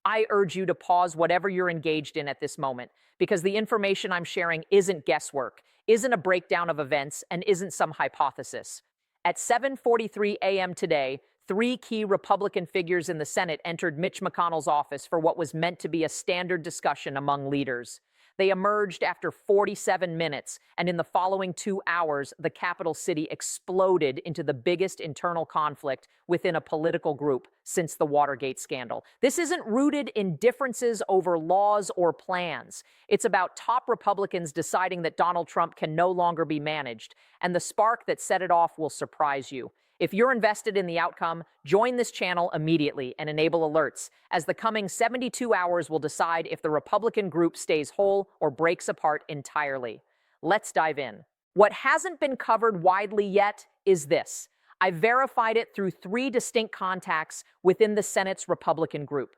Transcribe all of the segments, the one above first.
I urge you to pause whatever you're engaged in at this moment, because the information I'm sharing isn't guesswork, isn't a breakdown of events, and isn't some hypothesis. At 7:43 a.m. today, three key Republican figures in the Senate entered Mitch McConnell's office for what was meant to be a standard discussion among leaders. They emerged after 47 minutes, and in the following 2 hours, the capital city exploded into the biggest internal conflict within a political group since the Watergate scandal. This isn't rooted in differences over laws or plans. It's about top Republicans deciding that Donald Trump can no longer be managed, and the spark that set it off will surprise you. If you're invested in the outcome, join this channel immediately and enable alerts, as the coming 72 hours will decide if the Republican group stays whole or breaks apart entirely. Let's dive in. What hasn't been covered widely yet is this. I verified it through 3 distinct contacts within the Senate's Republican group.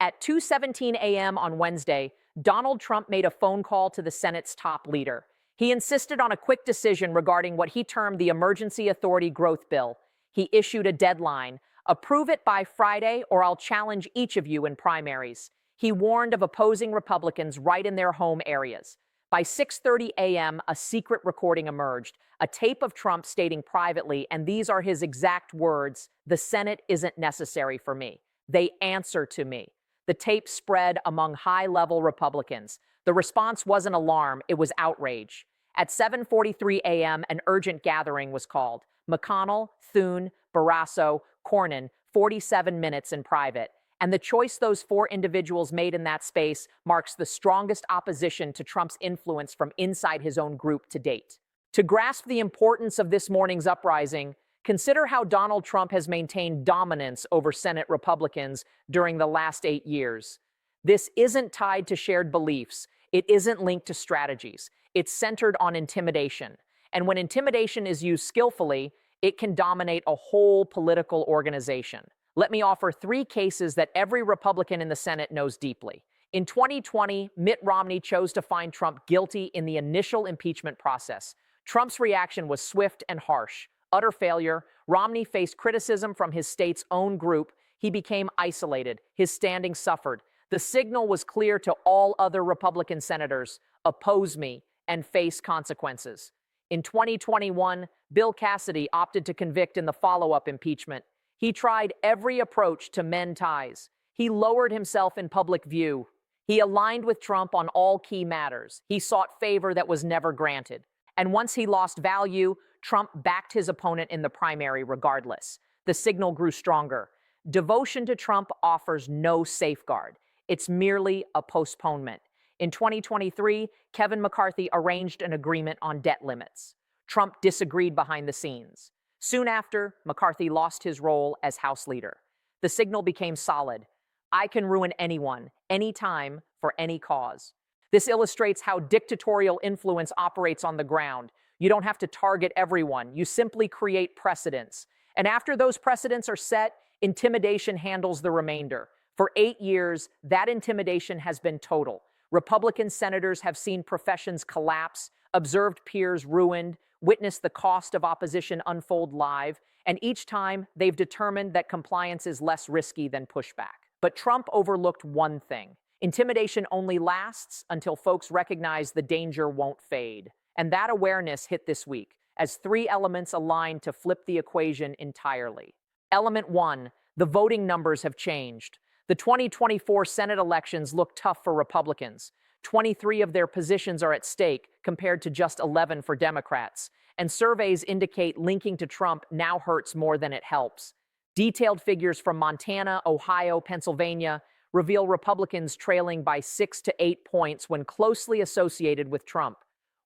At 2:17 a.m. on Wednesday, Donald Trump made a phone call to the Senate's top leader. He insisted on a quick decision regarding what he termed the Emergency Authority Growth Bill. He issued a deadline: approve it by Friday or I'll challenge each of you in primaries. He warned of opposing Republicans right in their home areas. By 6:30 a.m., a secret recording emerged, a tape of Trump stating privately, and these are his exact words, "The Senate isn't necessary for me. They answer to me." The tape spread among high-level Republicans. The response wasn't alarm, it was outrage. At 7:43 a.m., an urgent gathering was called. McConnell, Thune, Barrasso, Cornyn, 47 minutes in private. And the choice those 4 individuals made in that space marks the strongest opposition to Trump's influence from inside his own group to date. To grasp the importance of this morning's uprising, consider how Donald Trump has maintained dominance over Senate Republicans during the last 8 years. This isn't tied to shared beliefs. It isn't linked to strategies. It's centered on intimidation. And when intimidation is used skillfully, it can dominate a whole political organization. Let me offer 3 cases that every Republican in the Senate knows deeply. In 2020, Mitt Romney chose to find Trump guilty in the initial impeachment process. Trump's reaction was swift and harsh. Utter failure. Romney faced criticism from his state's own group. He became isolated. His standing suffered. The signal was clear to all other Republican senators: oppose me and face consequences. In 2021, Bill Cassidy opted to convict in the follow-up impeachment. He tried every approach to mend ties. He lowered himself in public view. He aligned with Trump on all key matters. He sought favor that was never granted. And once he lost value, Trump backed his opponent in the primary regardless. The signal grew stronger. Devotion to Trump offers no safeguard. It's merely a postponement. In 2023, Kevin McCarthy arranged an agreement on debt limits. Trump disagreed behind the scenes. Soon after, McCarthy lost his role as House leader. The signal became solid. I can ruin anyone, anytime, for any cause. This illustrates how dictatorial influence operates on the ground. You don't have to target everyone. You simply create precedents. And after those precedents are set, intimidation handles the remainder. For 8 years, that intimidation has been total. Republican senators have seen professions collapse, observed peers ruined, witnessed the cost of opposition unfold live, and each time they've determined that compliance is less risky than pushback. But Trump overlooked one thing. Intimidation only lasts until folks recognize the danger won't fade. And that awareness hit this week, as 3 elements aligned to flip the equation entirely. Element 1, the voting numbers have changed. The 2024 Senate elections look tough for Republicans. 23 of their positions are at stake, compared to just 11 for Democrats. And surveys indicate linking to Trump now hurts more than it helps. Detailed figures from Montana, Ohio, Pennsylvania reveal Republicans trailing by 6 to 8 points when closely associated with Trump.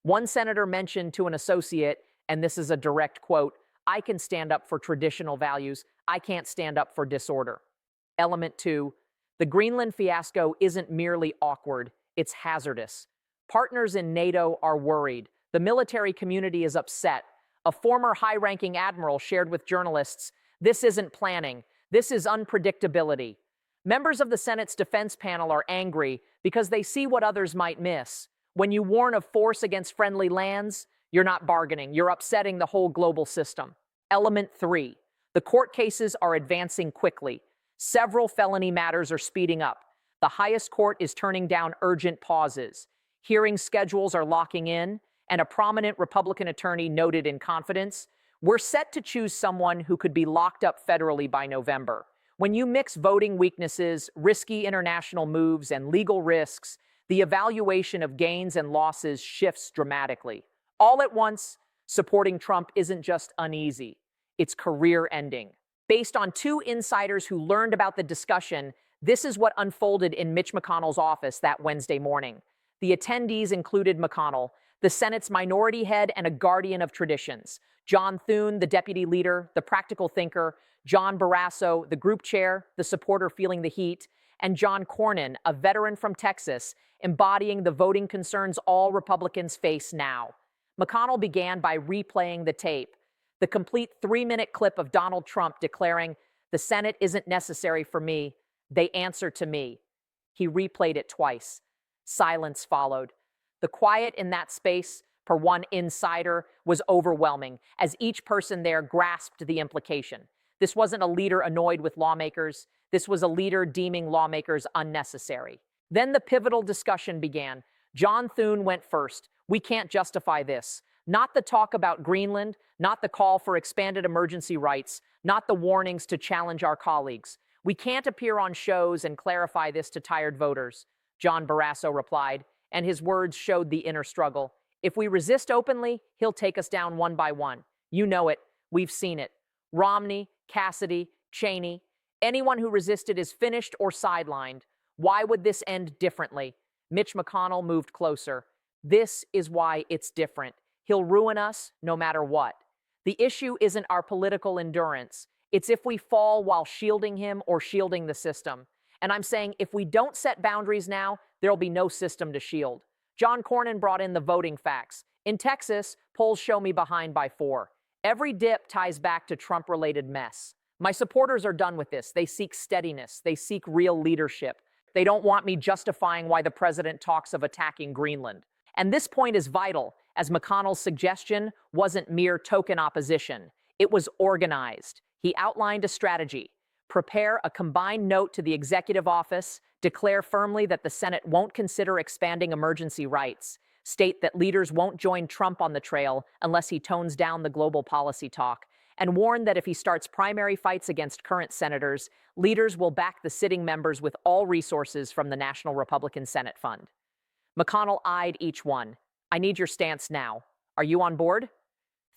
One senator mentioned to an associate, and this is a direct quote, "I can stand up for traditional values. I can't stand up for disorder." Element 2, the Greenland fiasco isn't merely awkward, it's hazardous. Partners in NATO are worried. The military community is upset. A former high-ranking admiral shared with journalists, "This isn't planning, this is unpredictability." Members of the Senate's defense panel are angry because they see what others might miss. When you warn of force against friendly lands, you're not bargaining, you're upsetting the whole global system. Element 3, the court cases are advancing quickly. Several felony matters are speeding up. The highest court is turning down urgent pauses. Hearing schedules are locking in, and a prominent Republican attorney noted in confidence, "We're set to choose someone who could be locked up federally by November." When you mix voting weaknesses, risky international moves, and legal risks, the evaluation of gains and losses shifts dramatically. All at once, supporting Trump isn't just uneasy, it's career-ending. Based on two insiders who learned about the discussion, this is what unfolded in Mitch McConnell's office that Wednesday morning. The attendees included McConnell, the Senate's minority head and a guardian of traditions, John Thune, the deputy leader, the practical thinker, John Barrasso, the group chair, the supporter feeling the heat, and John Cornyn, a veteran from Texas, embodying the voting concerns all Republicans face now. McConnell began by replaying the tape, the complete 3-minute clip of Donald Trump declaring, "The Senate isn't necessary for me. They answer to me." He replayed it twice. Silence followed. The quiet in that space, per one insider, was overwhelming, as each person there grasped the implication. This wasn't a leader annoyed with lawmakers. This was a leader deeming lawmakers unnecessary. Then the pivotal discussion began. John Thune went first. "We can't justify this. Not the talk about Greenland, not the call for expanded emergency rights, not the warnings to challenge our colleagues. We can't appear on shows and clarify this to tired voters," John Barrasso replied, and his words showed the inner struggle. "If we resist openly, he'll take us down one by one. You know it. We've seen it. Romney, Cassidy, Cheney. Anyone who resisted is finished or sidelined. Why would this end differently?" Mitch McConnell moved closer. "This is why it's different. He'll ruin us no matter what. The issue isn't our political endurance. It's if we fall while shielding him or shielding the system. And I'm saying if we don't set boundaries now, there'll be no system to shield." John Cornyn brought in the voting facts. "In Texas, polls show me behind by 4. Every dip ties back to Trump-related mess. My supporters are done with this. They seek steadiness. They seek real leadership. They don't want me justifying why the president talks of attacking Greenland." And this point is vital, as McConnell's suggestion wasn't mere token opposition. It was organized. He outlined a strategy. Prepare a combined note to the executive office, declare firmly that the Senate won't consider expanding emergency rights, state that leaders won't join Trump on the trail unless he tones down the global policy talk, and warn that if he starts primary fights against current senators, leaders will back the sitting members with all resources from the National Republican Senate Fund. McConnell eyed each one. "I need your stance now. Are you on board?"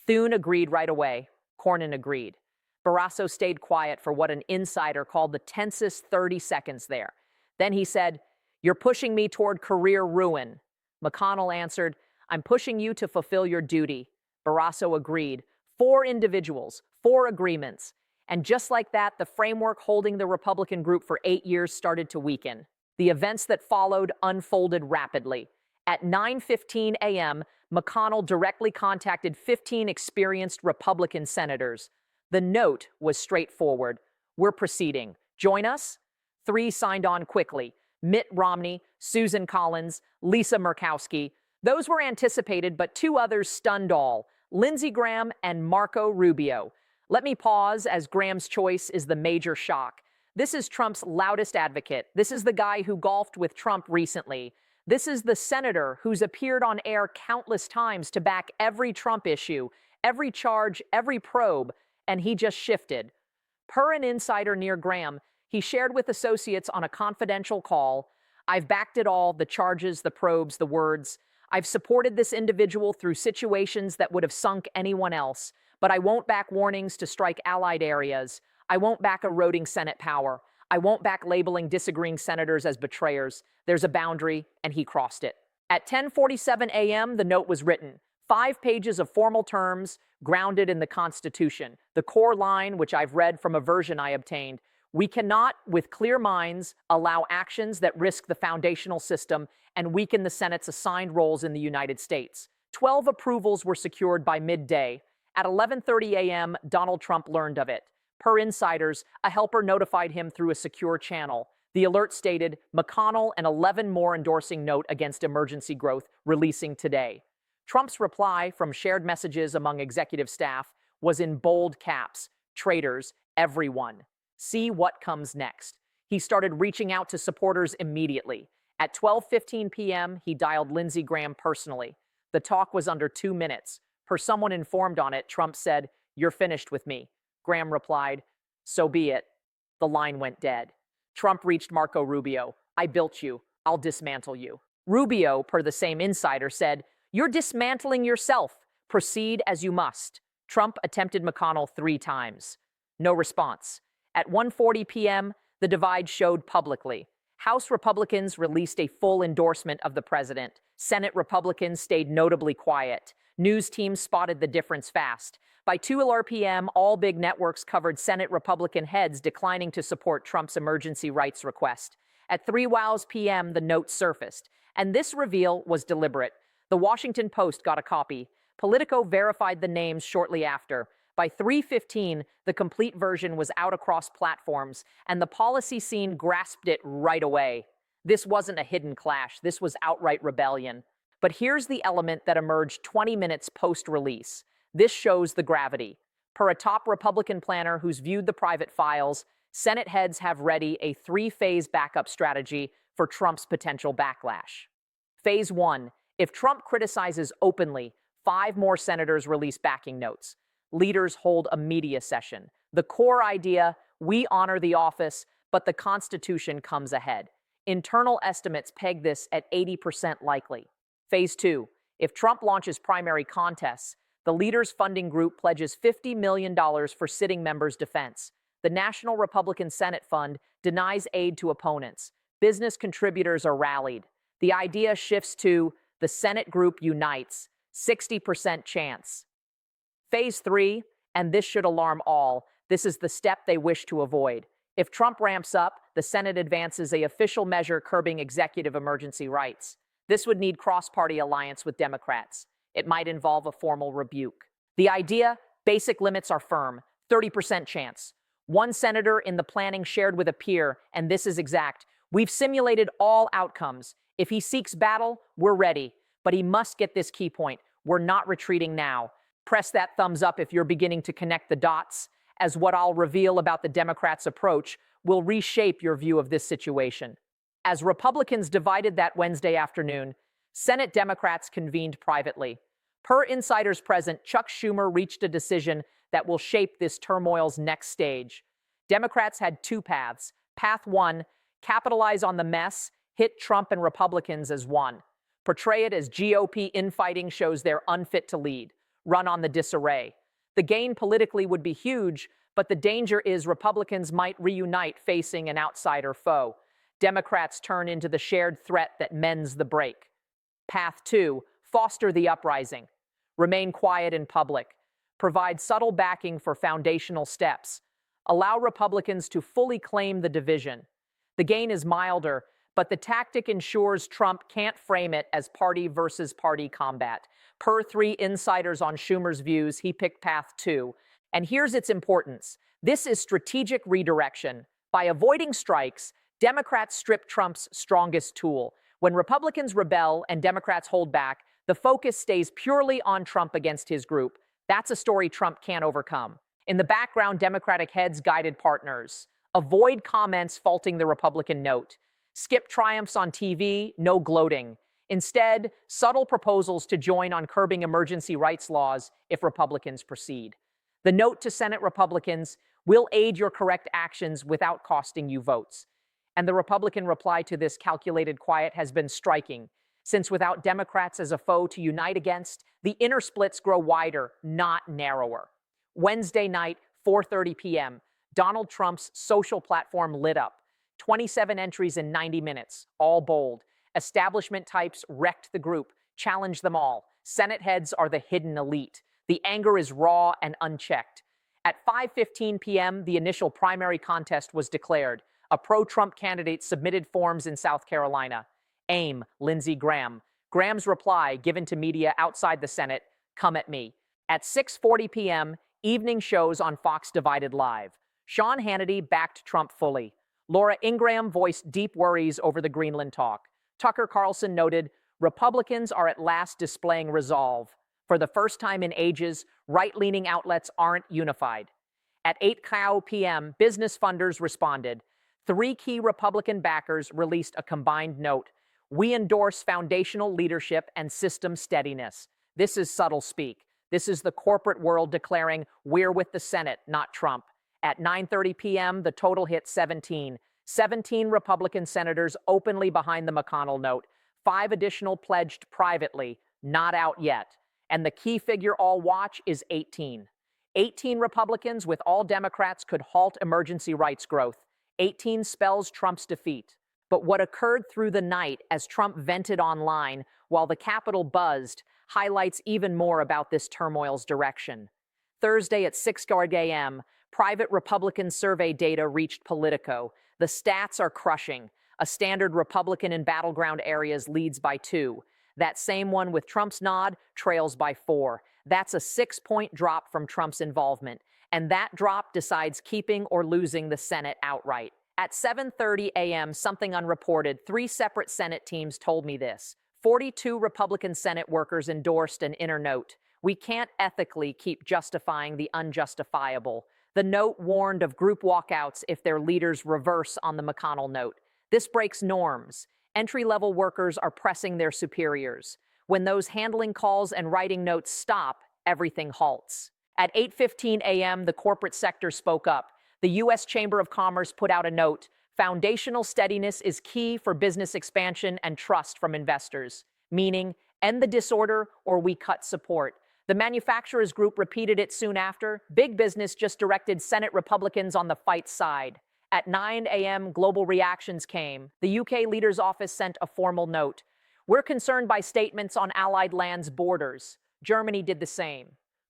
Thune agreed right away. Cornyn agreed. Barrasso stayed quiet for what an insider called the tensest 30 seconds there. Then he said, "You're pushing me toward career ruin." McConnell answered, "I'm pushing you to fulfill your duty." Barrasso agreed. 4 individuals, 4 agreements. And just like that, the framework holding the Republican group for 8 years started to weaken. The events that followed unfolded rapidly. At 9:15 a.m., McConnell directly contacted 15 experienced Republican senators. The note was straightforward. "We're proceeding. Join us?" 3 signed on quickly. Mitt Romney, Susan Collins, Lisa Murkowski. Those were anticipated, but 2 others stunned all: Lindsey Graham and Marco Rubio. Let me pause, as Graham's choice is the major shock. This is Trump's loudest advocate. This is the guy who golfed with Trump recently. This is the senator who's appeared on air countless times to back every Trump issue, every charge, every probe, and he just shifted. Per an insider near Graham, he shared with associates on a confidential call, "I've backed it all, the charges, the probes, the words. I've supported this individual through situations that would have sunk anyone else, but I won't back warnings to strike allied areas. I won't back eroding Senate power. I won't back labeling disagreeing senators as betrayers. There's a boundary, and he crossed it." At 10:47 a.m., the note was written. 5 pages of formal terms grounded in the Constitution. The core line, which I've read from a version I obtained: "We cannot, with clear minds, allow actions that risk the foundational system and weaken the Senate's assigned roles in the United States." 12 approvals were secured by midday. At 11:30 a.m., Donald Trump learned of it. Per insiders, a helper notified him through a secure channel. The alert stated, "McConnell and 11 more endorsing note against emergency growth releasing today." Trump's reply, from shared messages among executive staff, was in bold caps: "Traitors, everyone. See what comes next." He started reaching out to supporters immediately. At 12:15 p.m., he dialed Lindsey Graham personally. The talk was under 2 minutes. Per someone informed on it, Trump said, "You're finished with me." Graham replied, "So be it." The line went dead. Trump reached Marco Rubio. "I built you. I'll dismantle you." Rubio, per the same insider, said, "You're dismantling yourself. Proceed as you must." Trump attempted McConnell 3 times. No response. At 1:40 p.m., the divide showed publicly. House Republicans released a full endorsement of the president. Senate Republicans stayed notably quiet. News teams spotted the difference fast. By 2 p.m., all big networks covered Senate Republican heads declining to support Trump's emergency rights request. At 3 p.m., the note surfaced. And this reveal was deliberate. The Washington Post got a copy. Politico verified the names shortly after. By 3:15, the complete version was out across platforms, and the policy scene grasped it right away. This wasn't a hidden clash. This was outright rebellion. But here's the element that emerged 20 minutes post-release. This shows the gravity. Per a top Republican planner who's viewed the private files, Senate heads have ready a 3-phase backup strategy for Trump's potential backlash. Phase 1. If Trump criticizes openly, 5 more senators release backing notes. Leaders hold a media session. The core idea: we honor the office, but the Constitution comes ahead. Internal estimates peg this at 80% likely. Phase 2. If Trump launches primary contests, the leaders' funding group pledges $50 million for sitting members' defense. The National Republican Senate Fund denies aid to opponents. Business contributors are rallied. The idea shifts to the Senate group unites, 60% chance. Phase 3, and this should alarm all, this is the step they wish to avoid. If Trump ramps up, the Senate advances an official measure curbing executive emergency rights. This would need cross-party alliance with Democrats. It might involve a formal rebuke. The idea: basic limits are firm, 30% chance. One senator in the planning shared with a peer, and this is exact: "We've simulated all outcomes. If he seeks battle, we're ready. But he must get this key point: we're not retreating now." Press that thumbs up if you're beginning to connect the dots, as what I'll reveal about the Democrats' approach will reshape your view of this situation. As Republicans divided that Wednesday afternoon, Senate Democrats convened privately. Per insiders present, Chuck Schumer reached a decision that will shape this turmoil's next stage. Democrats had 2 paths. Path 1, capitalize on the mess, hit Trump and Republicans as one. Portray it as GOP infighting shows they're unfit to lead. Run on the disarray. The gain politically would be huge, but the danger is Republicans might reunite facing an outsider foe. Democrats turn into the shared threat that mends the break. Path 2, foster the uprising. Remain quiet in public. Provide subtle backing for foundational steps. Allow Republicans to fully claim the division. The gain is milder, but the tactic ensures Trump can't frame it as party versus party combat. Per 3 insiders on Schumer's views, he picked path 2. And here's its importance. This is strategic redirection. By avoiding strikes, Democrats strip Trump's strongest tool. When Republicans rebel and Democrats hold back, the focus stays purely on Trump against his group. That's a story Trump can't overcome. In the background, Democratic heads guided partners. Avoid comments faulting the Republican note. Skip triumphs on TV, no gloating. Instead, subtle proposals to join on curbing emergency rights laws if Republicans proceed. The note to Senate Republicans: will aid your correct actions without costing you votes. And the Republican reply to this calculated quiet has been striking, since without Democrats as a foe to unite against, the inner splits grow wider, not narrower. Wednesday night, 4:30 p.m., Donald Trump's social platform lit up. 27 entries in 90 minutes, all bold. Establishment types wrecked the group, challenged them all. Senate heads are the hidden elite. The anger is raw and unchecked. At 5:15 p.m., the initial primary contest was declared. A pro-Trump candidate submitted forms in South Carolina. Aim, Lindsey Graham. Graham's reply, given to media outside the Senate: come at me. At 6:40 p.m., evening shows on Fox divided live. Sean Hannity backed Trump fully. Laura Ingraham voiced deep worries over the Greenland talk. Tucker Carlson noted, Republicans are at last displaying resolve. For the first time in ages, right-leaning outlets aren't unified. At 8 p.m., business funders responded. Three key Republican backers released a combined note. We endorse foundational leadership and system steadiness. This is subtle speak. This is the corporate world declaring we're with the Senate, not Trump. At 9:30 p.m., the total hit 17. 17 Republican senators openly behind the McConnell note. 5 additional pledged privately, not out yet. And the key figure all watch is 18. 18 Republicans with all Democrats could halt emergency rights growth. 18 spells Trump's defeat. But what occurred through the night as Trump vented online while the Capitol buzzed highlights even more about this turmoil's direction. Thursday at 6:00 a.m., private Republican survey data reached Politico. The stats are crushing. A standard Republican in battleground areas leads by 2. That same one with Trump's nod trails by 4. That's a 6-point drop from Trump's involvement. And that drop decides keeping or losing the Senate outright. At 7:30 a.m., something unreported, 3 separate Senate teams told me this. 42 Republican Senate workers endorsed an inner note. We can't ethically keep justifying the unjustifiable. The note warned of group walkouts if their leaders reverse on the McConnell note. This breaks norms. Entry-level workers are pressing their superiors. When those handling calls and writing notes stop, everything halts. At 8:15 a.m., the corporate sector spoke up. The U.S. Chamber of Commerce put out a note. Foundational steadiness is key for business expansion and trust from investors, meaning end the disorder or we cut support. The manufacturers group repeated it soon after. Big business just directed Senate Republicans on the fight side. At 9 a.m., global reactions came. The UK leader's office sent a formal note. We're concerned by statements on allied lands' borders. Germany did the same.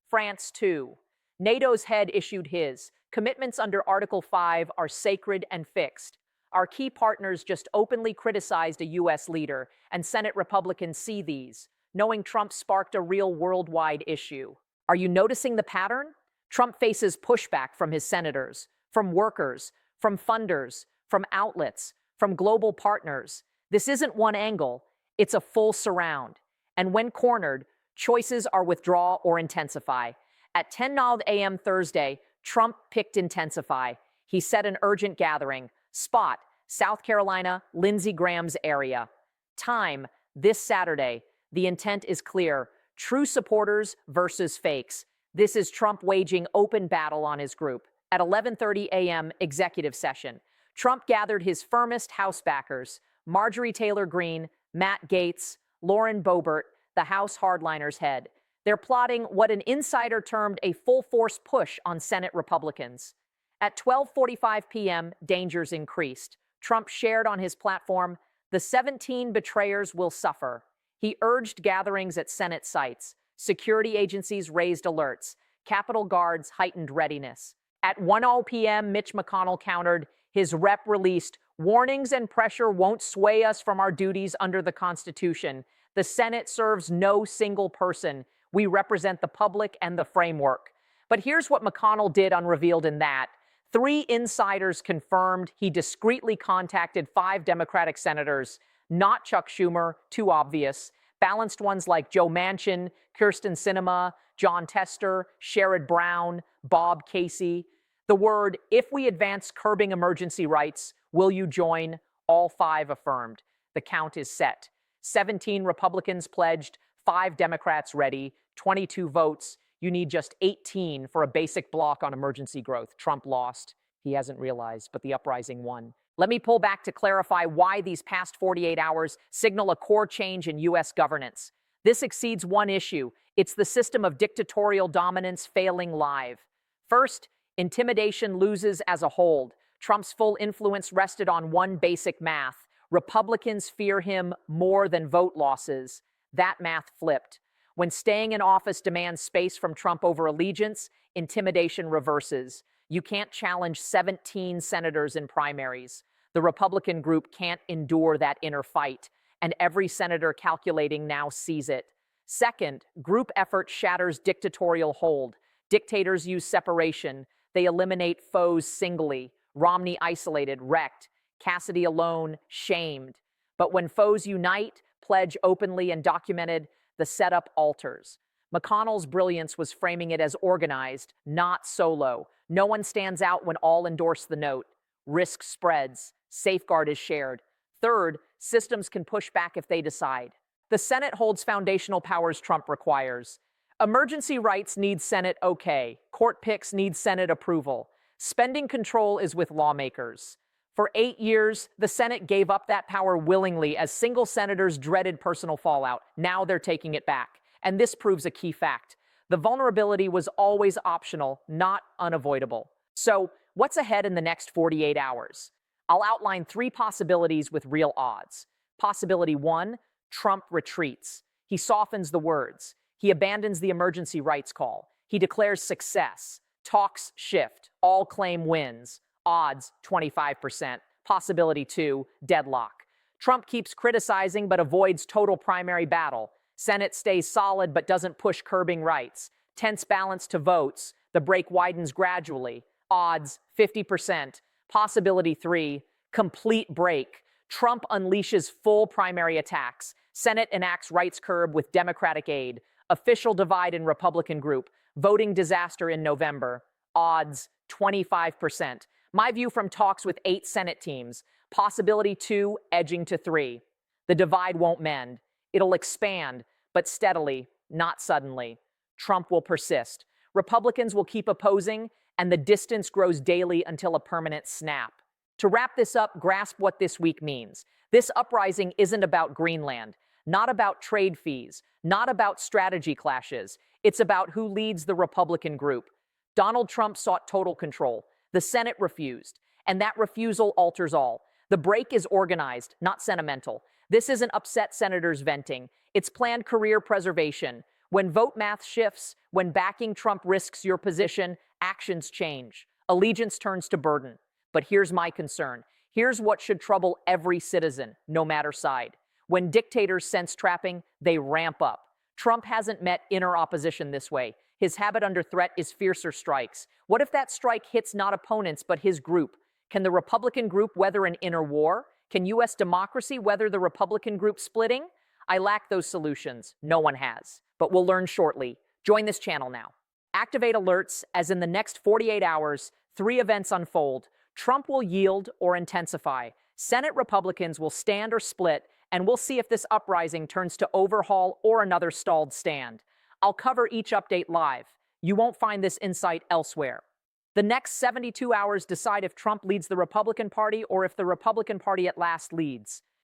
France, too. NATO's head issued his. Commitments under Article 5 are sacred and fixed. Our key partners just openly criticized a U.S. leader, and Senate Republicans see these, knowing Trump sparked a real worldwide issue. Are you noticing the pattern? Trump faces pushback from his senators, from workers, from funders, from outlets, from global partners. This isn't one angle, it's a full surround. And when cornered, choices are withdraw or intensify. At 10:00 a.m. Thursday, Trump picked intensify. He set an urgent gathering. Spot, South Carolina, Lindsey Graham's area. Time, this Saturday. The intent is clear. True supporters versus fakes. This is Trump waging open battle on his group. At 11:30 a.m., executive session. Trump gathered his firmest House backers, Marjorie Taylor Greene, Matt Gaetz, Lauren Boebert, the House hardliners head. They're plotting what an insider termed a full-force push on Senate Republicans. At 12:45 p.m., dangers increased. Trump shared on his platform, the 17 betrayers will suffer. He urged gatherings at Senate sites. Security agencies raised alerts. Capitol Guards heightened readiness. At 1:00 p.m., Mitch McConnell countered. His rep released, warnings and pressure won't sway us from our duties under the Constitution. The Senate serves no single person. We represent the public and the framework. But here's what McConnell did unrevealed in that. 3 insiders confirmed he discreetly contacted 5 Democratic senators, not Chuck Schumer, too obvious, balanced ones like Joe Manchin, Kyrsten Sinema, John Tester, Sherrod Brown, Bob Casey. The word, if we advance curbing emergency rights, will you join? All 5 affirmed. The count is set. 17 Republicans pledged, 5 Democrats ready, 22 votes. You need just 18 for a basic block on emergency growth. Trump lost. He hasn't realized, but the uprising won. Let me pull back to clarify why these past 48 hours signal a core change in U.S. governance. This exceeds one issue. It's the system of dictatorial dominance failing live. First, intimidation loses as a hold. Trump's full influence rested on one basic math. Republicans fear him more than vote losses. That math flipped. When staying in office demands space from Trump over allegiance, intimidation reverses. You can't challenge 17 senators in primaries. The Republican group can't endure that inner fight, and every senator calculating now sees it. Second, group effort shatters dictatorial hold. Dictators use separation. They eliminate foes singly. Romney isolated, wrecked. Cassidy alone, shamed. But when foes unite, pledge openly and documented, the setup alters. McConnell's brilliance was framing it as organized, not solo. No one stands out when all endorse the note. Risk spreads. Safeguard is shared. Third, systems can push back if they decide. The Senate holds foundational powers Trump requires. Emergency rights need Senate okay. Court picks need Senate approval. Spending control is with lawmakers. For 8 years, the Senate gave up that power willingly as single senators dreaded personal fallout. Now they're taking it back. And this proves a key fact. The vulnerability was always optional, not unavoidable. So, what's ahead in the next 48 hours? I'll outline 3 possibilities with real odds. Possibility 1, Trump retreats. He softens the words. He abandons the emergency rights call. He declares success. Talks shift. All claim wins. Odds 25%. Possibility 2, deadlock. Trump keeps criticizing but avoids total primary battle. Senate stays solid but doesn't push curbing rights. Tense balance to votes. The break widens gradually. Odds 50%. Possibility 3, complete break. Trump unleashes full primary attacks. Senate enacts rights curb with Democratic aid. Official divide in Republican group. Voting disaster in November. Odds 25%. My view from talks with 8 Senate teams. Possibility 2, edging to 3. The divide won't mend. It'll expand, but steadily, not suddenly. Trump will persist. Republicans will keep opposing, and the distance grows daily until a permanent snap. To wrap this up, grasp what this week means. This uprising isn't about Greenland, not about trade fees, not about strategy clashes. It's about who leads the Republican group. Donald Trump sought total control. The Senate refused, and that refusal alters all. The break is organized, not sentimental. This isn't upset senators venting. It's planned career preservation. When vote math shifts, when backing Trump risks your position, actions change. Allegiance turns to burden. But here's my concern. Here's what should trouble every citizen, no matter side. When dictators sense trapping, they ramp up. Trump hasn't met inner opposition this way. His habit under threat is fiercer strikes. What if that strike hits not opponents, but his group? Can the Republican group weather an inner war? Can U.S. democracy weather the Republican group splitting? I lack those solutions. No one has. But we'll learn shortly. Join this channel now. Activate alerts as in the next 48 hours, 3 events unfold. Trump will yield or intensify. Senate Republicans will stand or split, and we'll see if this uprising turns to overhaul or another stalled stand. I'll cover each update live. You won't find this insight elsewhere. The next 72 hours decide if Trump leads the Republican Party or if the Republican Party at last leads.